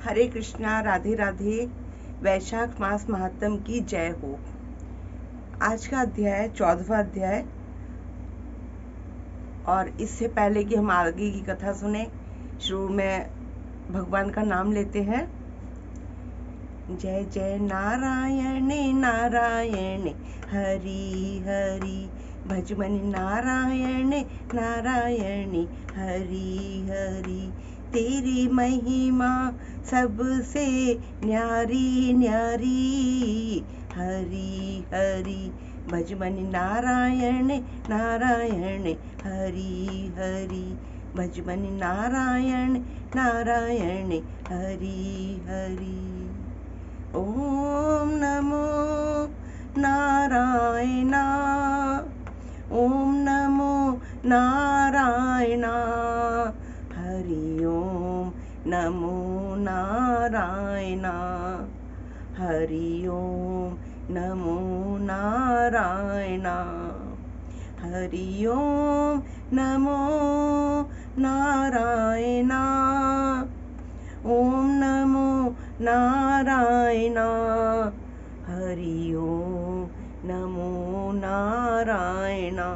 हरे कृष्णा, राधे राधे। वैशाख मास महात्म की जय हो। आज का अध्याय 14वां अध्याय। और इससे पहले कि हम आगे की कथा सुने, शुरू में भगवान का नाम लेते हैं। जय जय नारायण नारायण हरि हरि, भजमन नारायण नारायण हरि हरि। तेरी महिमा सबसे न्यारी न्यारी, हरि हरि। भजमन नारायण नारायण हरि हरि, भजमन नारायण नारायण हरि हरि। ओम नमो नारायणा, ओम नमो नारायणा, हरि ओम नमो नारायणा, हरि ओम नमो नारायणा, हरि ओम नमो नारायणा, ओम नमो नारायणा, हरि ओम नमो नारायणा,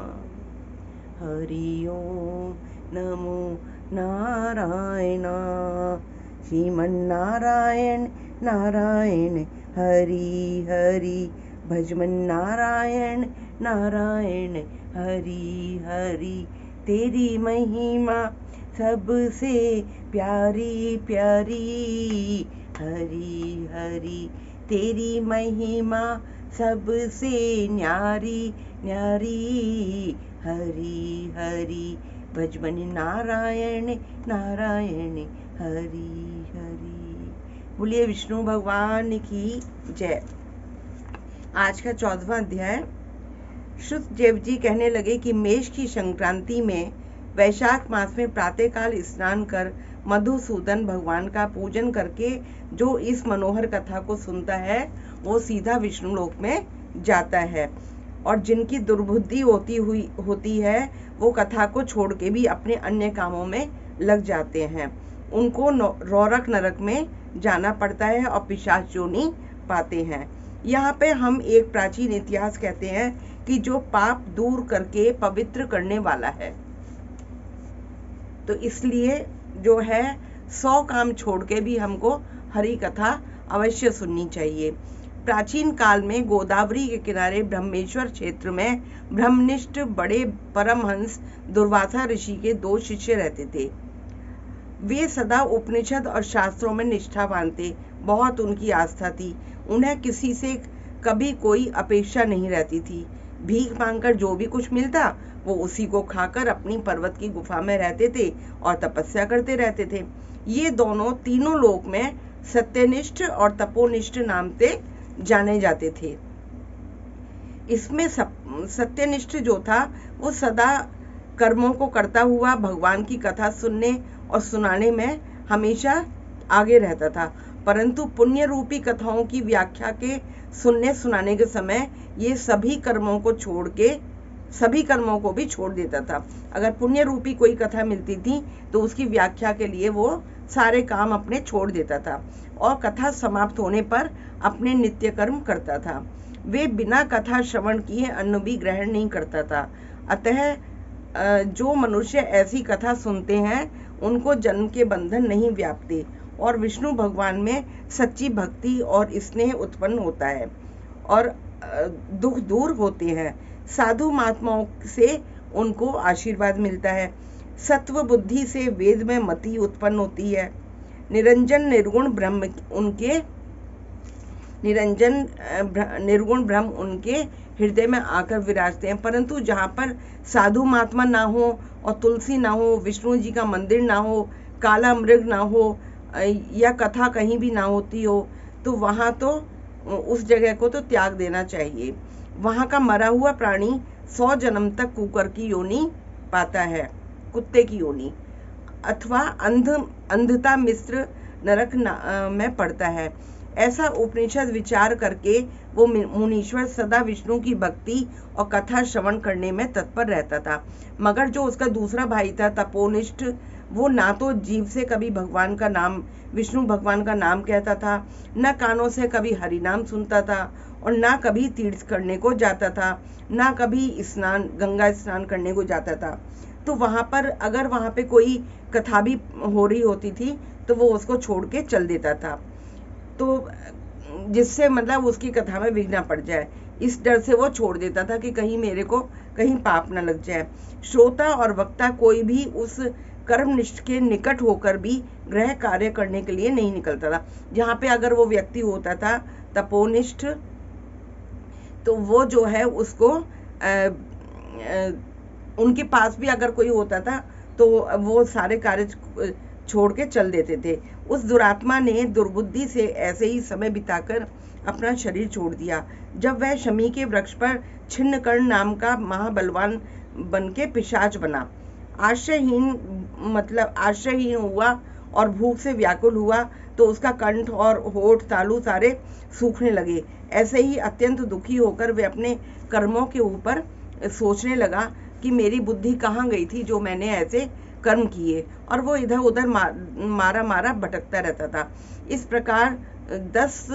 हरि ओम नमो नारायणा। श्रीमन्नारायण नारायण हरि हरि, भजमन नारायण नारायण हरि हरि। तेरी महिमा सबसे प्यारी प्यारी, हरि हरि। तेरी महिमा सबसे न्यारी न्यारी, हरि हरि। भजमन नारायण नारायण हरि हरि। बोलिए विष्णु भगवान की जय। आज का 14वां अध्याय। श्रुतदेव जी कहने लगे कि मेष की संक्रांति में वैशाख मास में प्रातःकाल स्नान कर मधुसूदन भगवान का पूजन करके जो इस मनोहर कथा को सुनता है वो सीधा विष्णु लोक में जाता है, और जिनकी दुर्बुद्धि होती है वो कथा को छोड़ के भी अपने अन्य कामों में लग जाते हैं। उनको रौरक नरक में जाना पड़ता है और पिशाच योनि पाते हैं। यहाँ पे हम एक प्राचीन इतिहास कहते हैं कि जो पाप दूर करके पवित्र करने वाला है, तो इसलिए जो है 100 काम छोड़ के भी हमको हरि कथा अवश्य सुननी चाहिए। प्राचीन काल में गोदावरी के किनारे ब्रह्मेश्वर क्षेत्र में ब्रह्मनिष्ठ बड़े परमहंस दुर्वासा ऋषि के 2 शिष्य रहते थे। वे सदा उपनिषद और शास्त्रों में निष्ठावान थे। बहुत उनकी आस्था थी। उन्हें किसी से कभी कोई अपेक्षा नहीं रहती थी। भीख मांगकर जो भी कुछ मिलता वो उसी को खाकर अपनी पर्वत की गुफा में रहते थे और तपस्या करते रहते थे। ये तीनों लोक में सत्यनिष्ठ और तपोनिष्ठ नाम से जाने जाते थे। इसमें सत्यनिष्ठ जो था वो सदा कर्मों को करता हुआ भगवान की कथा सुनने और सुनाने में हमेशा आगे रहता था, परंतु पुण्य रूपी कथाओं की व्याख्या के सुनने सुनाने के समय ये सभी कर्मों को भी छोड़ देता था। अगर पुण्य रूपी कोई कथा मिलती थी तो उसकी व्याख्या के लिए वो सारे काम अपने छोड़ देता था और कथा समाप्त होने पर अपने नित्य कर्म करता था। वे बिना कथा श्रवण किए अन्न भी ग्रहण नहीं करता था। अतः जो मनुष्य ऐसी कथा सुनते हैं उनको जन्म के बंधन नहीं व्यापते और विष्णु भगवान में सच्ची भक्ति और स्नेह उत्पन्न होता है और दुख दूर होते हैं। साधु महात्माओं से उनको आशीर्वाद मिलता है। सत्व बुद्धि से वेद में मति उत्पन्न होती है। निर्गुण ब्रह्म उनके हृदय में आकर विराजते हैं। परंतु जहाँ पर साधु महात्मा ना हो और तुलसी ना हो, विष्णु जी का मंदिर ना हो, काला मृग ना हो या कथा कहीं भी ना होती हो, तो वहाँ तो उस जगह को तो त्याग देना चाहिए। वहाँ का मरा हुआ प्राणी 100 जन्म तक कुकर की योनि पाता है, कुत्ते की योनि, अथवा अंधता मिश्र नरक में पड़ता है। ऐसा उपनिषद विचार करके वो मुनीश्वर सदा विष्णु की भक्ति और कथा श्रवण करने में तत्पर रहता था। मगर जो उसका दूसरा भाई था तपोनिष्ठ, वो ना तो जीव से कभी भगवान का नाम, विष्णु भगवान का नाम कहता था, न कानों से कभी हरि नाम सुनता था, और ना कभी तीर्थ करने को जाता था, ना कभी स्नान, गंगा स्नान करने को जाता था। तो वहाँ पर अगर वहाँ पे कोई कथा भी हो रही होती थी तो वो उसको छोड़ के चल देता था, तो जिससे मतलब उसकी कथा में विघ्न पड़ जाए, इस डर से वो छोड़ देता था कि कहीं मेरे को कहीं पाप न लग जाए। श्रोता और वक्ता कोई भी उस कर्मनिष्ठ के निकट होकर भी ग्रह कार्य करने के लिए नहीं निकलता था। जहाँ पे अगर वो व्यक्ति होता था तपोनिष्ठ, तो वो जो है उसको उनके पास भी अगर कोई होता था तो वो सारे कार्य छोड़ के चल देते थे। उस दुरात्मा ने दुर्बुद्धि से ऐसे ही समय बिताकर अपना शरीर छोड़ दिया। जब वह शमी के वृक्ष पर छिन्नकर्ण नाम का महाबलवान बन के पिशाच बना, आश्रयहीन हुआ और भूख से व्याकुल हुआ, तो उसका कंठ और होठ तालू सारे सूखने लगे। ऐसे ही अत्यंत दुखी होकर वे अपने कर्मों के ऊपर सोचने लगा कि मेरी बुद्धि कहाँ गई थी जो मैंने ऐसे कर्म किए, और वो इधर उधर मारा भटकता रहता था। इस प्रकार 10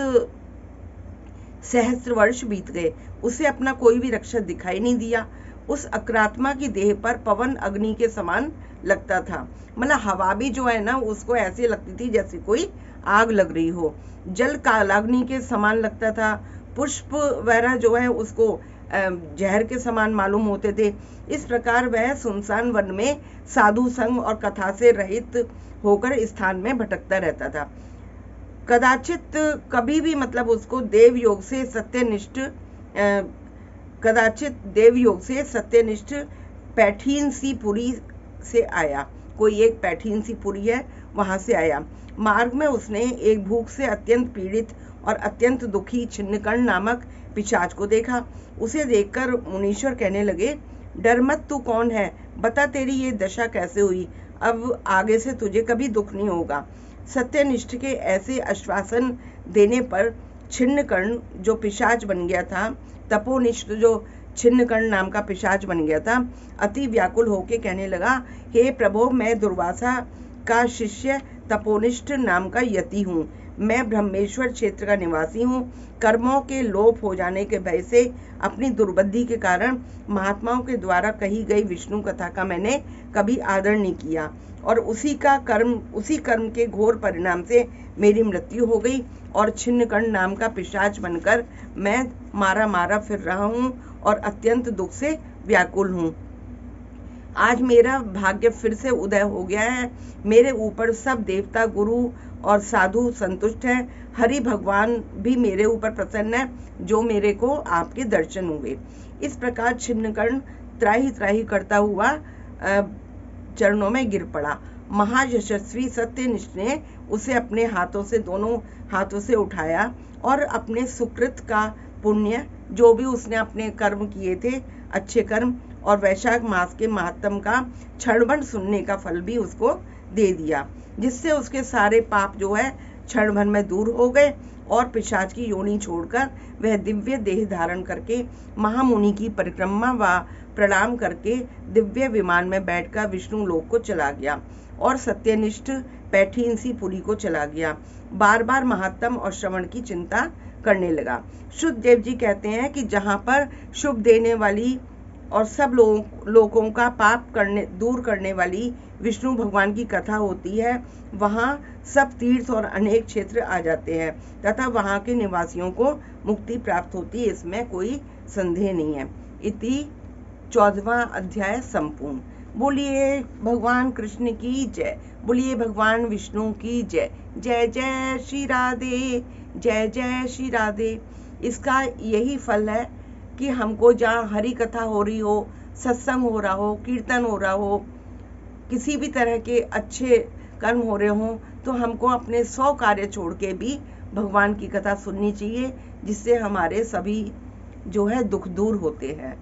सहस्त्र वर्ष बीत गए, उसे अपना कोई भी रक्षक दिखाई नहीं दिया। उस अक्रात्मा की देह पर पवन अग्नि के समान लगता था, मतलब हवा भी जो है ना उसको ऐसे लगती थी जैसे कोई आग लग रही हो। जल कालाग्नि के समान लगता था। पुष्प वगैरह जो है उसको जहर के समान मालूम होते थे। इस प्रकार वह सुनसान वन में साधु संग और कथा से रहित होकर स्थान में भटकता रहता था। कदाचित कभी भी मतलब उसको देव योग से सत्यनिष्ठ पैठीन सी पुरी से आया, कोई एक पैठीन सी पुरी है वहां से आया। मार्ग में उसने एक भूख से अत्यंत पीड़ित और अत्यंत दुखी छिन्नकर्ण नामक पिशाच को देखा। उसे देखकर मुनीश्वर कहने लगे, डर मत, तू कौन है, बता तेरी ये दशा कैसे हुई, अब आगे से तुझे कभी दुख नहीं होगा। सत्यनिष्ठ के ऐसे आश्वासन देने पर छिन्नकर्ण जो पिशाच बन गया था, तपोनिष्ठ जो छिन्नकर्ण नाम का पिशाच बन गया था, अति व्याकुल होके कहने लगा, हे प्रभु, मैं दुर्वासा का शिष्य तपोनिष्ठ नाम का यति हूँ। मैं ब्रह्मेश्वर क्षेत्र का निवासी हूँ। कर्मों के लोप हो जाने के भय से अपनी दुर्बुद्धि के कारण महात्माओं के द्वारा कही गई विष्णु कथा का मैंने कभी आदर नहीं किया, और उसी कर्म के घोर परिणाम से मेरी मृत्यु हो गई, और छिन्नकर्ण नाम का पिशाच बनकर मैं मारा फिर रहा हूँ और अत्यंत दुख से व्याकुल हूँ। आज मेरा भाग्य फिर से उदय हो गया है। मेरे ऊपर सब देवता, गुरु और साधु संतुष्ट हैं। हरि भगवान भी मेरे ऊपर प्रसन्न है, जो मेरे को आपके दर्शन हुए। इस प्रकार छिन्नकर्ण त्राही करता हुआ चरणों में गिर पड़ा। महायशस्वी सत्यनिष्ठ ने उसे अपने हाथों से, दोनों हाथों से उठाया और अपने सुकृत का पुण्य, जो भी उसने अपने कर्म किए थे, अच्छे कर्म, और वैशाख मास के महात्म का क्षणभर सुनने का फल भी उसको दे दिया, जिससे उसके सारे पाप जो है क्षणभर में दूर हो गए, और पिशाच की योनि छोड़कर वह दिव्य देह धारण करके महामुनि की परिक्रमा व प्रणाम करके दिव्य विमान में बैठकर विष्णु लोक को चला गया और सत्यनिष्ठ पैठीन सी पुरी को चला गया। बार बार महात्म और श्रवण की चिंता करने लगा। शुद्धदेव जी कहते हैं कि जहाँ पर शुभ देने वाली और सब लोगों का पाप दूर करने वाली विष्णु भगवान की कथा होती है, वहाँ सब तीर्थ और अनेक क्षेत्र आ जाते हैं तथा वहाँ के निवासियों को मुक्ति प्राप्त होती है, इसमें कोई संदेह नहीं है। इति 14वां अध्याय संपूर्ण। बोलिए भगवान कृष्ण की जय, बोलिए भगवान विष्णु की जय। जय जय श्री राधे, जय जय श्री राधे। इसका यही फल है कि हमको जहाँ हरि कथा हो रही हो, सत्संग हो रहा हो, कीर्तन हो रहा हो, किसी भी तरह के अच्छे कर्म हो रहे हों, तो हमको अपने 100 कार्य छोड़ के भी भगवान की कथा सुननी चाहिए, जिससे हमारे सभी जो है दुख दूर होते हैं।